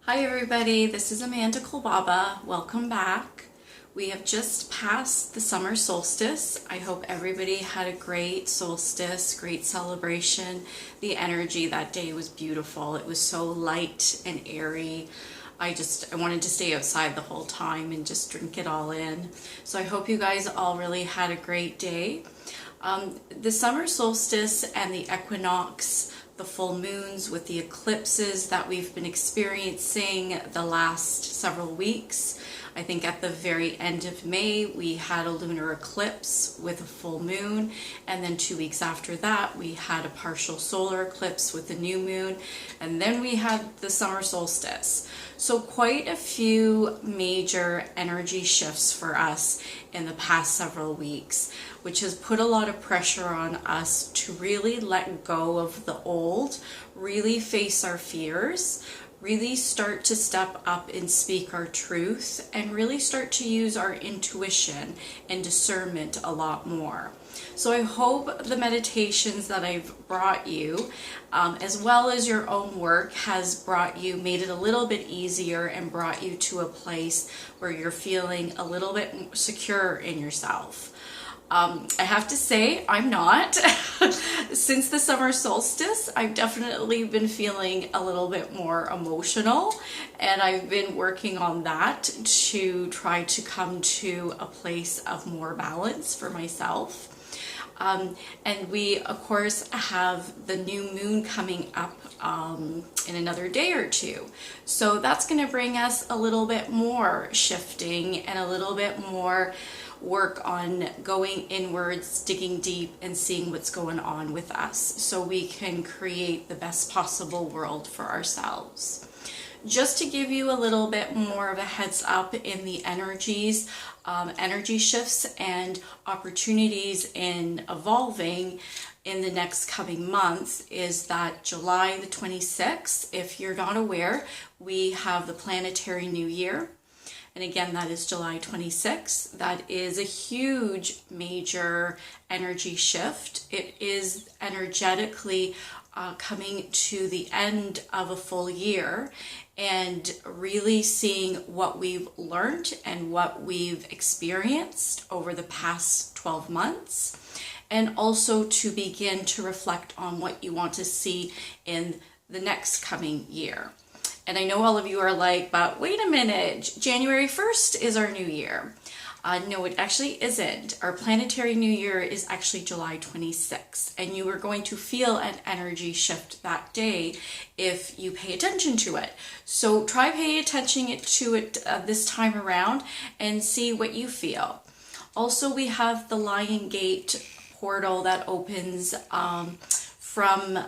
Hi everybody, this is Amanda Kolbaba. Welcome back. We have just passed the summer solstice. I hope everybody had a great solstice, great celebration. The energy that day was beautiful. It was so light and airy. I wanted to stay outside the whole time and just drink it all in. So I hope you guys all really had a great day. The summer solstice and the equinox, the full moons with the eclipses that we've been experiencing the last several weeks. I think at the very end of May we had a lunar eclipse with a full moon, and then 2 weeks after that we had a partial solar eclipse with the new moon, and then we had the summer solstice. So quite a few major energy shifts for us in the past several weeks, which has put a lot of pressure on us to really let go of the old, really face our fears, really start to step up and speak our truth, and really start to use our intuition and discernment a lot more. So I hope the meditations that I've brought you, as well as your own work, has made it a little bit easier and brought you to a place where you're feeling a little bit secure in yourself. I have to say, I'm not. Since the summer solstice, I've definitely been feeling a little bit more emotional, and I've been working on that to try to come to a place of more balance for myself. And we, of course, have the new moon coming up in another day or two. So that's going to bring us a little bit more shifting and a little bit more work on going inwards, digging deep, and seeing what's going on with us so we can create the best possible world for ourselves. Just to give you a little bit more of a heads up in the energies, energy shifts and opportunities in evolving in the next coming month, is that July the 26th, if you're not aware, we have the Planetary New Year. And again, that is July 26th. That is a huge, major energy shift. It is energetically coming to the end of a full year and really seeing what we've learned and what we've experienced over the past 12 months. And also to begin to reflect on what you want to see in the next coming year. And I know all of you are like, but wait a minute, January 1st is our new year. No, it actually isn't. Our planetary new year is actually July 26th, and you are going to feel an energy shift that day if you pay attention to it. So try paying attention to it this time around and see what you feel. Also, we have the Lion Gate portal that opens from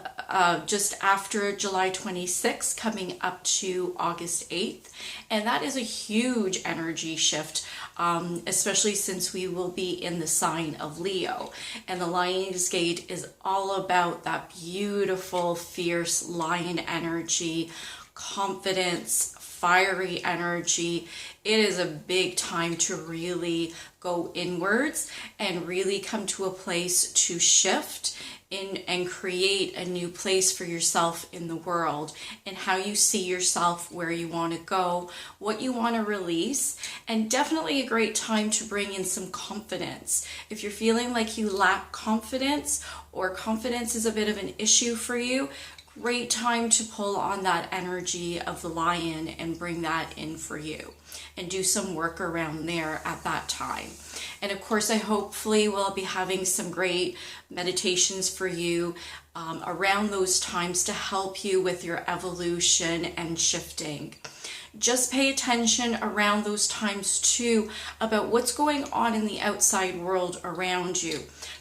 just after July 26th coming up to August 8th. And that is a huge energy shift, especially since we will be in the sign of Leo. And the Lion's Gate is all about that beautiful, fierce lion energy, confidence, fiery energy. It is a big time to really go inwards and really come to a place to shift in and create a new place for yourself in the world, and how you see yourself, where you want to go, what you want to release. And definitely a great time to bring in some confidence. If you're feeling like you lack confidence, or confidence is a bit of an issue for you, great time to pull on that energy of the lion and bring that in for you and do some work around there at that time. And of course, I hopefully will be having some great meditations for you around those times to help you with your evolution and shifting. Just pay attention around those times too about what's going on in the outside world around you.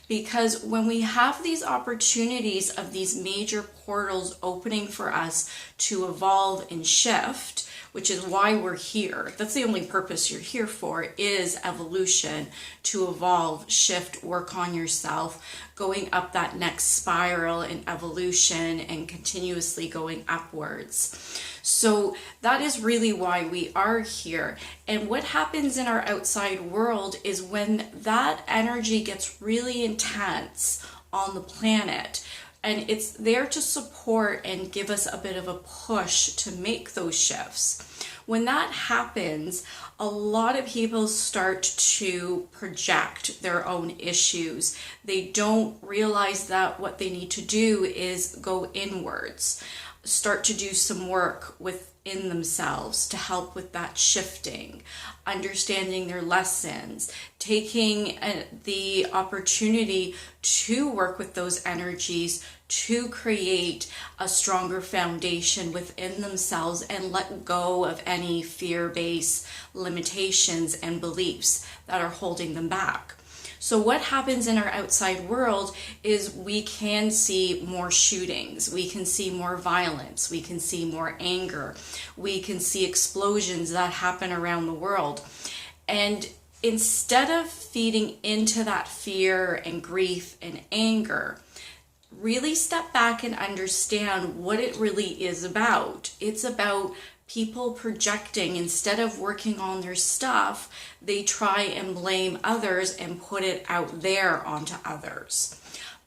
Because when we have these opportunities of these major portals opening for us to evolve and shift, which is why we're here. That's the only purpose you're here for, is evolution, to evolve, shift, work on yourself, going up that next spiral in evolution and continuously going upwards. So that is really why we are here. And what happens in our outside world is when that energy gets really intense on the planet, And it's there to support and give us a bit of a push to make those shifts. When that happens, a lot of people start to project their own issues. They don't realize that what they need to do is go inwards, start to do some work within themselves to help with that shifting, understanding their lessons, taking the opportunity to work with those energies to create a stronger foundation within themselves and let go of any fear-based limitations and beliefs that are holding them back. So what happens in our outside world is we can see more shootings, we can see more violence, we can see more anger, we can see explosions that happen around the world. And instead of feeding into that fear and grief and anger, really step back and understand what it really is about. It's about people projecting. Instead of working on their stuff, they try and blame others and put it out there onto others.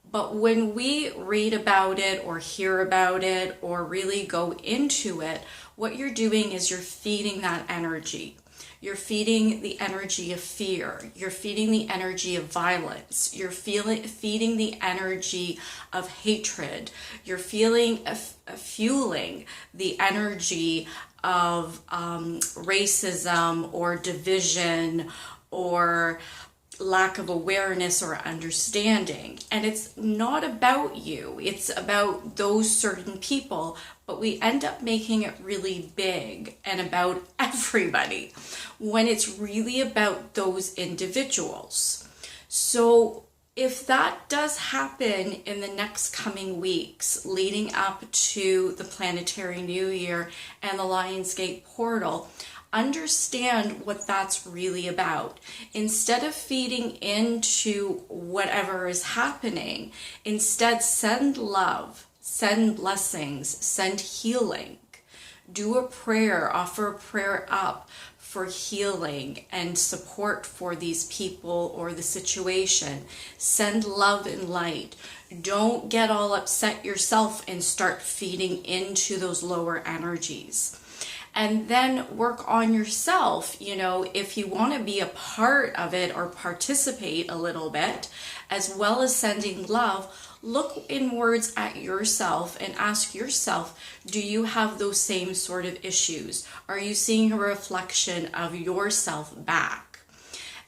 But when we read about it or hear about it or really go into it, what you're doing is you're feeding that energy. You're feeding the energy of fear. You're feeding the energy of violence. You're feeding the energy of hatred. You're fueling the energy of racism or division or lack of awareness or understanding. And it's not about you. It's about those certain people, but we end up making it really big and about everybody when it's really about those individuals. So if that does happen in the next coming weeks leading up to the Planetary New Year and the Lionsgate portal, understand what that's really about. Instead of feeding into whatever is happening, instead send love, send blessings, send healing. Do a prayer, offer a prayer up for healing and support for these people or the situation. Send love and light. Don't get all upset yourself and start feeding into those lower energies. And then work on yourself, if you want to be a part of it or participate a little bit, as well as sending love. Look inwards at yourself and ask yourself, do you have those same sort of issues? Are you seeing a reflection of yourself back?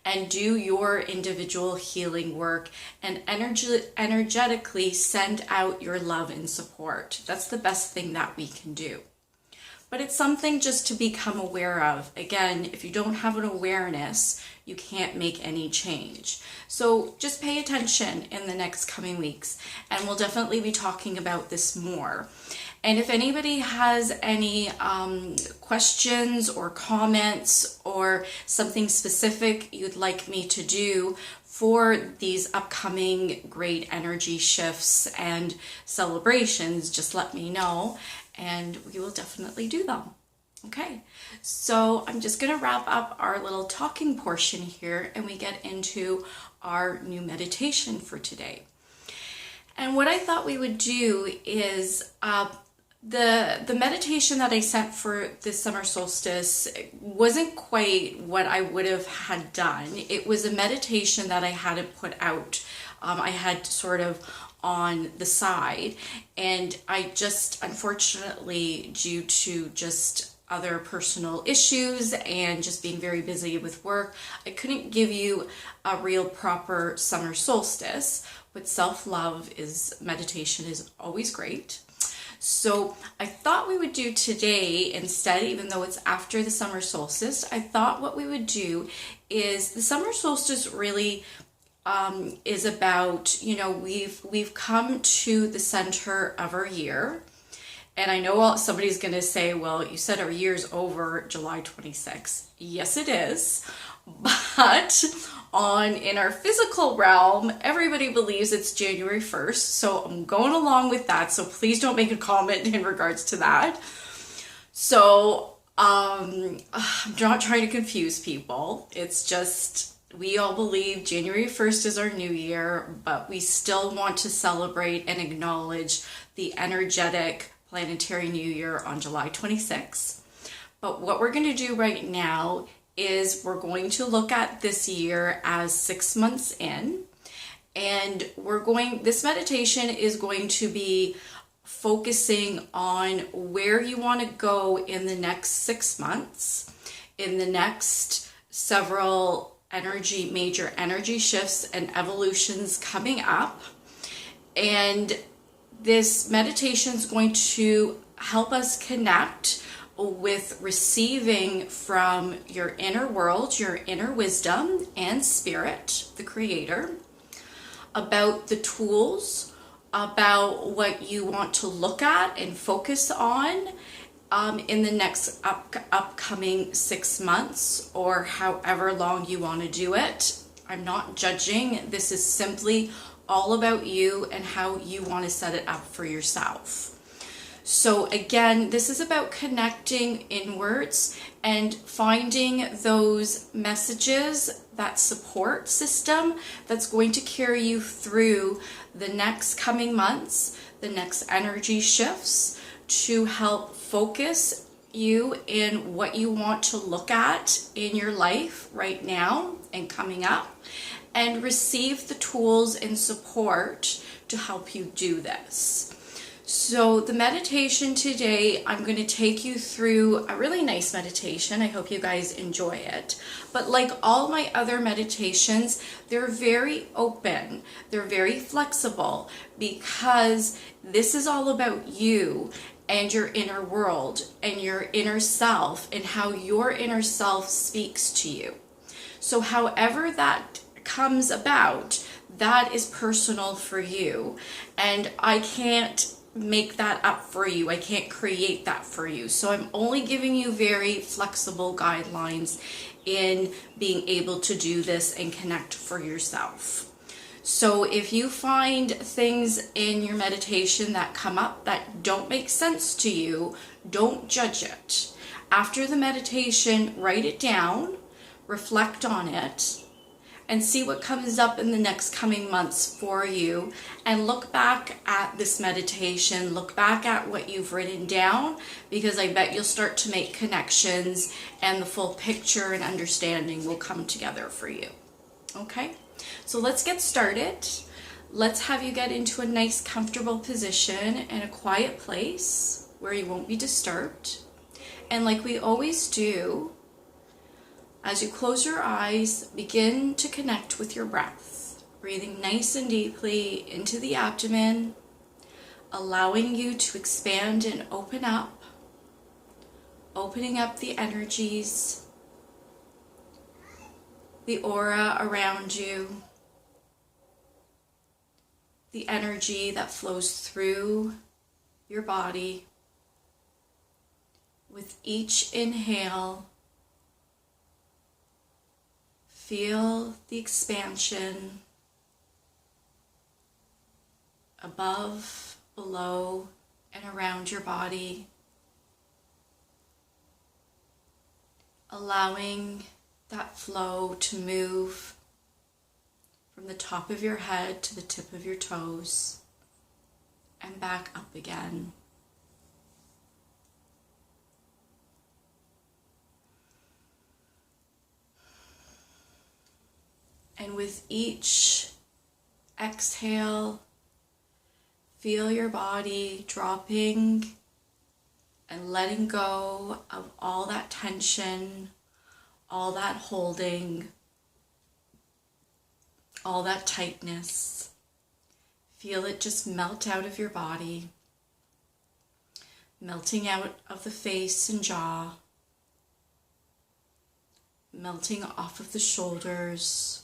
And do your individual healing work and energetically send out your love and support. That's the best thing that we can do. But it's something just to become aware of. Again, if you don't have an awareness, you can't make any change. So just pay attention in the next coming weeks, and we'll definitely be talking about this more. And if anybody has any questions or comments or something specific you'd like me to do for these upcoming great energy shifts and celebrations, just let me know and we will definitely do them. Okay, so I'm just going to wrap up our little talking portion here and we get into our new meditation for today. And what I thought we would do is the meditation that I sent for this summer solstice wasn't quite what I would have had done. It was a meditation that I hadn't put out. I had sort of on the side, and I just, unfortunately, due to just other personal issues and just being very busy with work, I couldn't give you a real proper summer solstice. But self-love meditation is always great. So I thought we would do today instead, even though it's after the summer solstice, I thought what we would do is the summer solstice really is about, we've come to the center of our year. And I know somebody's going to say, well, you said our year's over July 26th. Yes, it is. But in our physical realm, everybody believes it's January 1st. So I'm going along with that. So please don't make a comment in regards to that. So I'm not trying to confuse people. It's just we all believe January 1st is our new year, but we still want to celebrate and acknowledge the energetic Planetary New Year on July 26th. But what we're going to do right now is we're going to look at this year as 6 months in, and this meditation is going to be focusing on where you want to go in the next 6 months, in the next several major energy shifts and evolutions coming up. And this meditation is going to help us connect with receiving from your inner world, your inner wisdom and spirit, the creator, about the tools, about what you want to look at and focus on in the next upcoming 6 months, or however long you want to do it. I'm not judging. This is simply all about you and how you want to set it up for yourself. So again, this is about connecting inwards and finding those messages, that support system that's going to carry you through the next coming months, the next energy shifts, to help focus you in what you want to look at in your life right now and coming up, and receive the tools and support to help you do this. So the meditation today, I'm going to take you through a really nice meditation. I hope you guys enjoy it. But like all my other meditations, they're very open. They're very flexible, because this is all about you and your inner world and your inner self and how your inner self speaks to you. So however that comes about, that is personal for you. And I can't make that up for you. I can't create that for you. So I'm only giving you very flexible guidelines in being able to do this and connect for yourself. So if you find things in your meditation that come up that don't make sense to you, don't judge it. After the meditation, write it down, reflect on it, and see what comes up in the next coming months for you, and look back at this meditation, look back at what you've written down, because I bet you'll start to make connections and the full picture and understanding will come together for you. Okay, so let's get started. Let's have you get into a nice comfortable position in a quiet place where you won't be disturbed. And like we always do, as you close your eyes, begin to connect with your breath, breathing nice and deeply into the abdomen, allowing you to expand and open up, opening up the energies, the aura around you, the energy that flows through your body. With each inhale, feel the expansion above, below, and around your body, allowing that flow to move from the top of your head to the tip of your toes and back up again. And with each exhale, feel your body dropping and letting go of all that tension, all that holding, all that tightness. Feel it just melt out of your body, melting out of the face and jaw, melting off of the shoulders,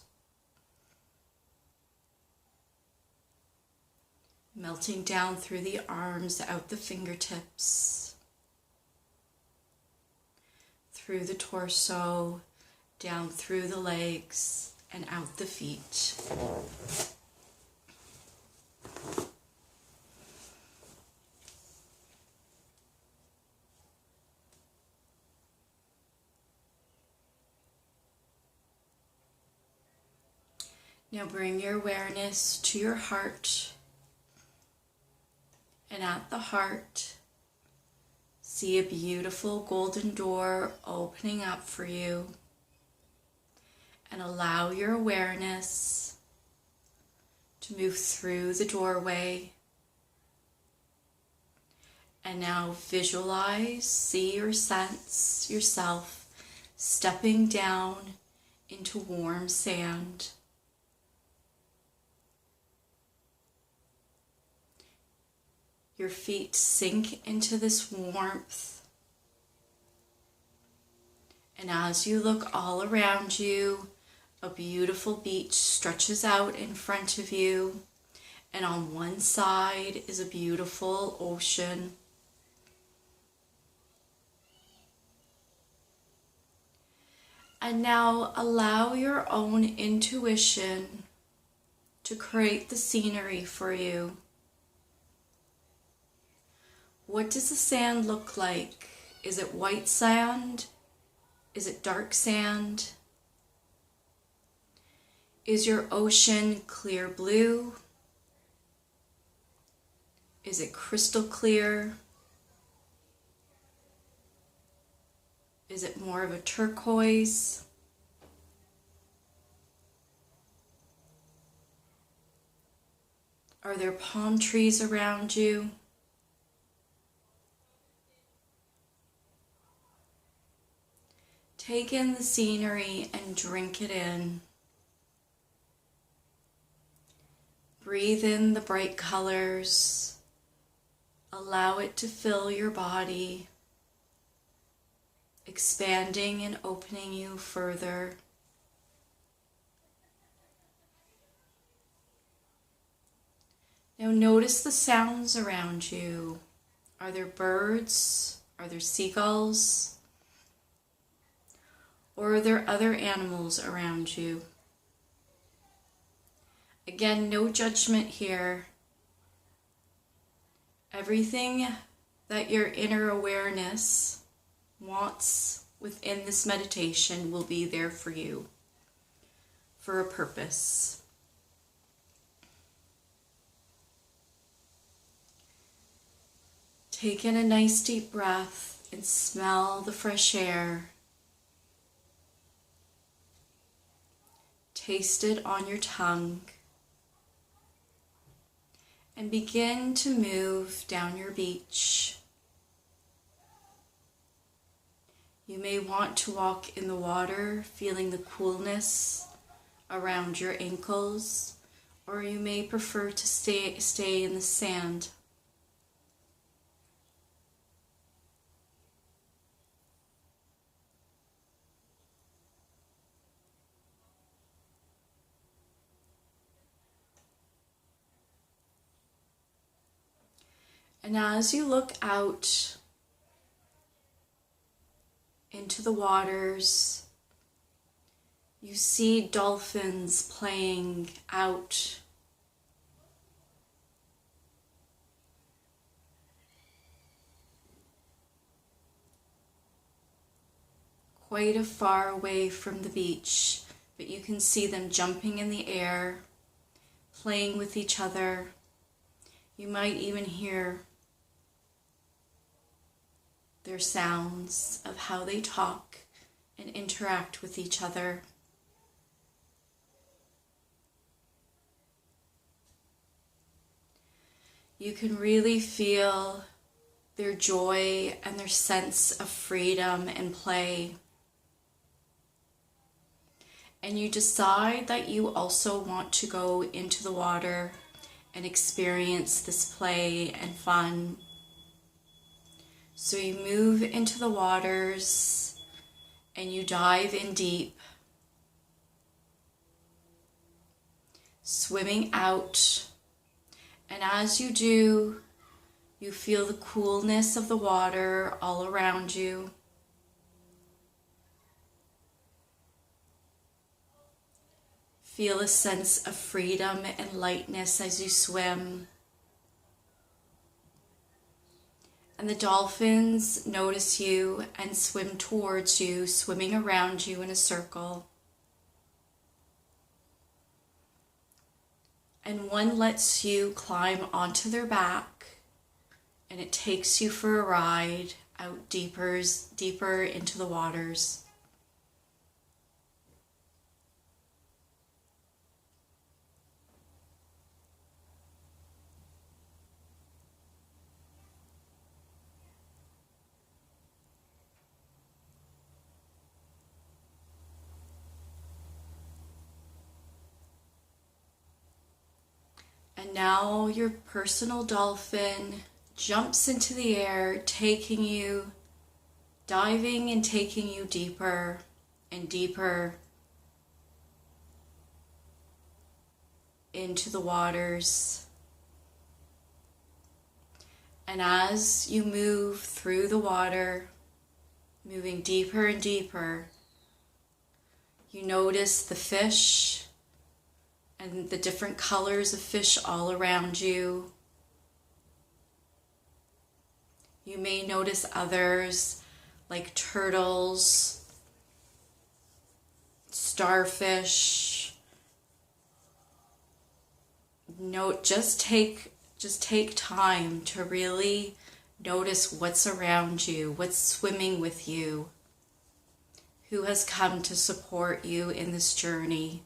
melting down through the arms, out the fingertips, through the torso, down through the legs, and out the feet. Now bring your awareness to your heart, and at the heart, see a beautiful golden door opening up for you, and allow your awareness to move through the doorway. And now visualize, see or sense yourself stepping down into warm sand. Your feet sink into this warmth. And as you look all around you, a beautiful beach stretches out in front of you. And on one side is a beautiful ocean. And now allow your own intuition to create the scenery for you. What does the sand look like? Is it white sand? Is it dark sand? Is your ocean clear blue? Is it crystal clear? Is it more of a turquoise? Are there palm trees around you? Take in the scenery and drink it in. Breathe in the bright colors. Allow it to fill your body, expanding and opening you further. Now notice the sounds around you. Are there birds? Are there seagulls? Or are there other animals around you? Again, no judgment here. Everything that your inner awareness wants within this meditation will be there for you, for a purpose. Take in a nice deep breath and smell the fresh air. Taste it on your tongue. And begin to move down your beach. You may want to walk in the water, feeling the coolness around your ankles, or you may prefer to stay in the sand. And as you look out into the waters, you see dolphins playing out. Quite a far away from the beach, but you can see them jumping in the air, playing with each other. You might even hear their sounds of how they talk and interact with each other. You can really feel their joy and their sense of freedom and play. And you decide that you also want to go into the water and experience this play and fun. So you move into the waters and you dive in deep, swimming out. And as you do, you feel the coolness of the water all around you. Feel a sense of freedom and lightness as you swim. And the dolphins notice you and swim towards you, swimming around you in a circle. and one lets you climb onto their back, and it takes you for a ride out deeper into the waters. And now your personal dolphin jumps into the air, diving and taking you deeper and deeper into the waters. And as you move through the water, moving deeper and deeper, you notice the fish and the different colors of fish all around you. You may notice others like turtles, starfish. Just take time to really notice what's around you, what's swimming with you, who has come to support you in this journey.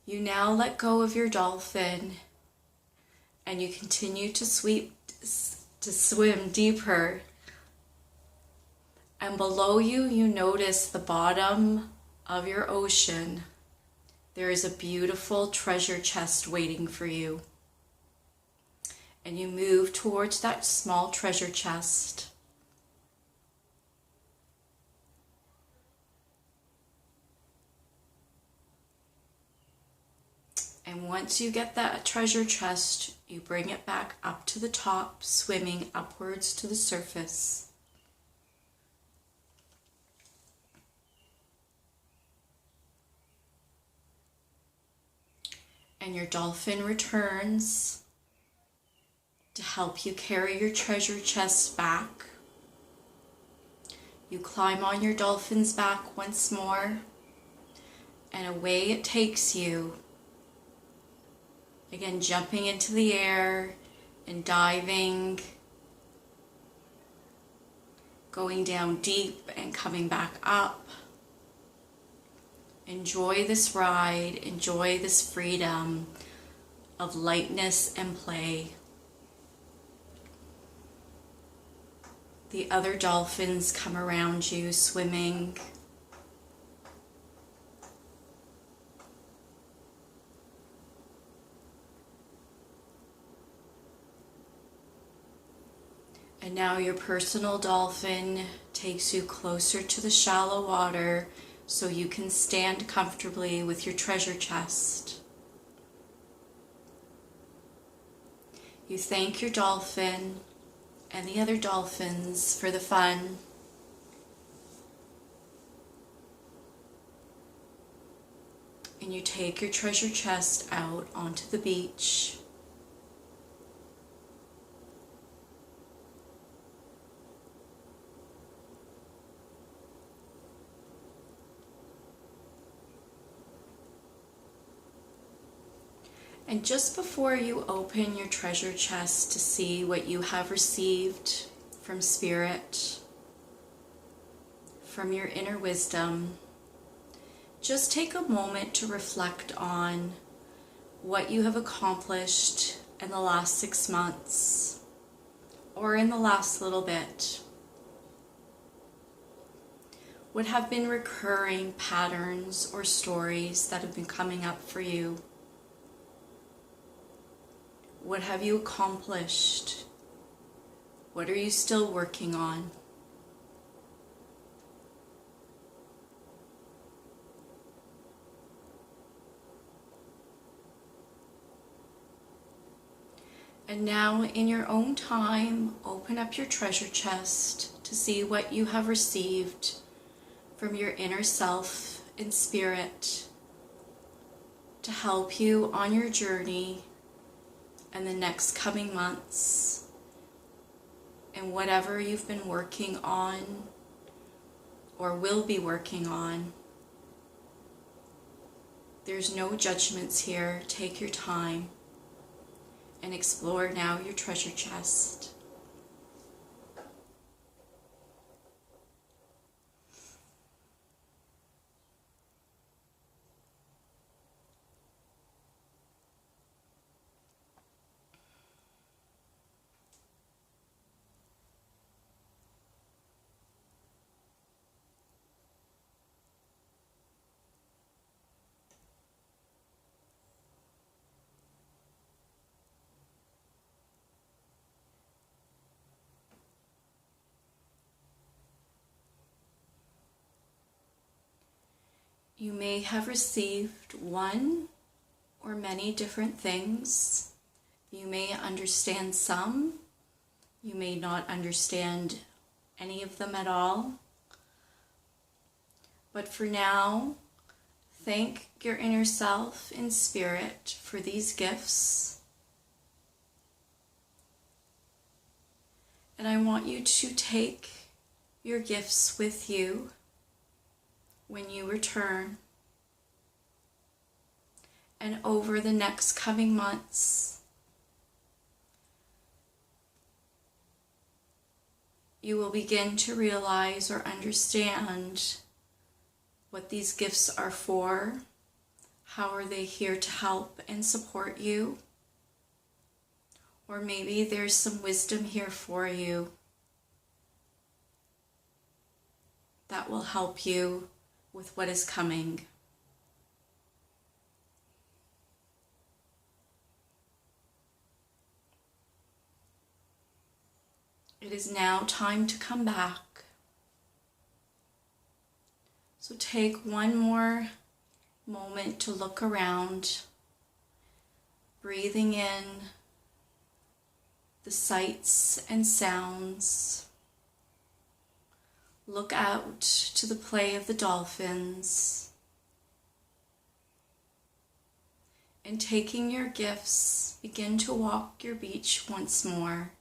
You now let go of your dolphin, and you continue to swim deeper. And below you, you notice the bottom of your ocean. There is a beautiful treasure chest waiting for you. And you move towards that small treasure chest. And once you get that treasure chest, you bring it back up to the top, swimming upwards to the surface. And your dolphin returns to help you carry your treasure chest back. You climb on your dolphin's back once more, and away it takes you. Again, jumping into the air and diving, going down deep and coming back up. Enjoy this ride, enjoy this freedom of lightness and play. The other dolphins come around you swimming. And now your personal dolphin takes you closer to the shallow water so you can stand comfortably with your treasure chest. You thank your dolphin and the other dolphins for the fun. And you take your treasure chest out onto the beach. And just before you open your treasure chest to see what you have received from Spirit, from your inner wisdom, just take a moment to reflect on what you have accomplished in the last 6 months or in the last little bit. What have been recurring patterns or stories that have been coming up for you? What have you accomplished? What are you still working on? And now, in your own time, open up your treasure chest to see what you have received from your inner self and Spirit to help you on your journey and the next coming months, and whatever you've been working on or will be working on. There's no judgments here. Take your time and explore now your treasure chest. You may have received one or many different things. You may understand some. You may not understand any of them at all. But for now, thank your inner self in spirit for these gifts. And I want you to take your gifts with you when you return. And over the next coming months, you will begin to realize or understand what these gifts are for. How are they here to help and support you? Or maybe there's some wisdom here for you that will help you with what is coming. It is now time to come back. So take one more moment to look around, breathing in the sights and sounds. Look out to the play of the dolphins. And taking your gifts, begin to walk your beach once more,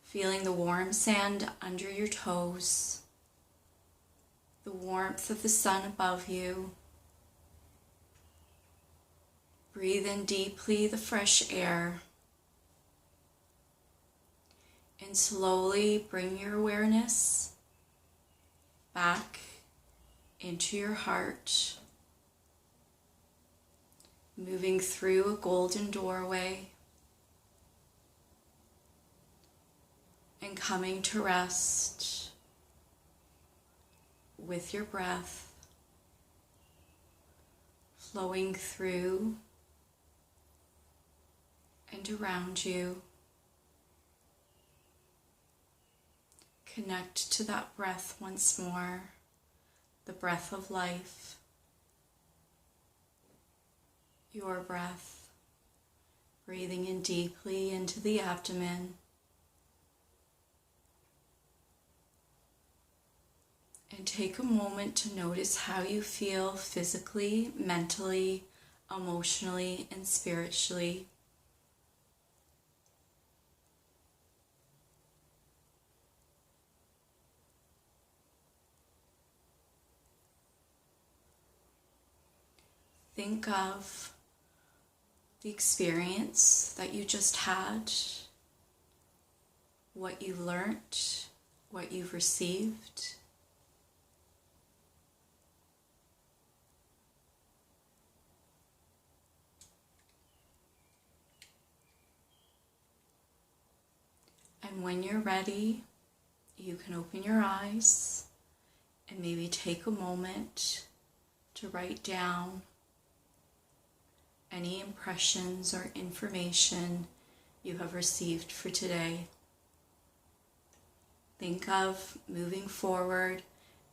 feeling the warm sand under your toes, the warmth of the sun above you. Breathe in deeply the fresh air. And slowly bring your awareness back into your heart, moving through a golden doorway and coming to rest with your breath flowing through and around you. Connect to that breath once more, the breath of life, your breath, breathing in deeply into the abdomen, and take a moment to notice how you feel physically, mentally, emotionally, and spiritually. Think of the experience that you just had, what you learnt, what you've received. And when you're ready, you can open your eyes and maybe take a moment to write down any impressions or information you have received for today. Think of moving forward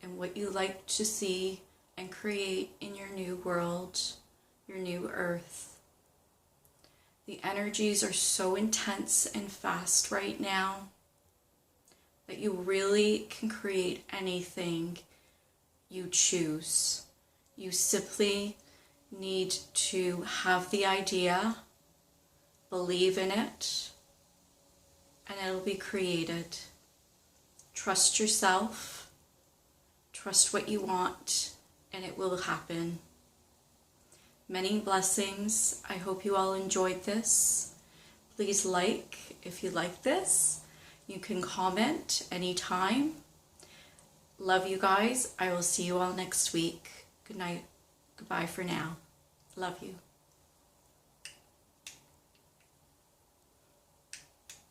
and what you like to see and create in your new world, your new earth. The energies are so intense and fast right now that you really can create anything you choose. You simply need to have the idea believe in it, and it'll be created. Trust yourself, trust what you want, and it will happen. Many blessings. I hope you all enjoyed this. Please like if you like this. You can comment anytime. Love you guys. I will see you all next week. Good night. Goodbye for now. Love you.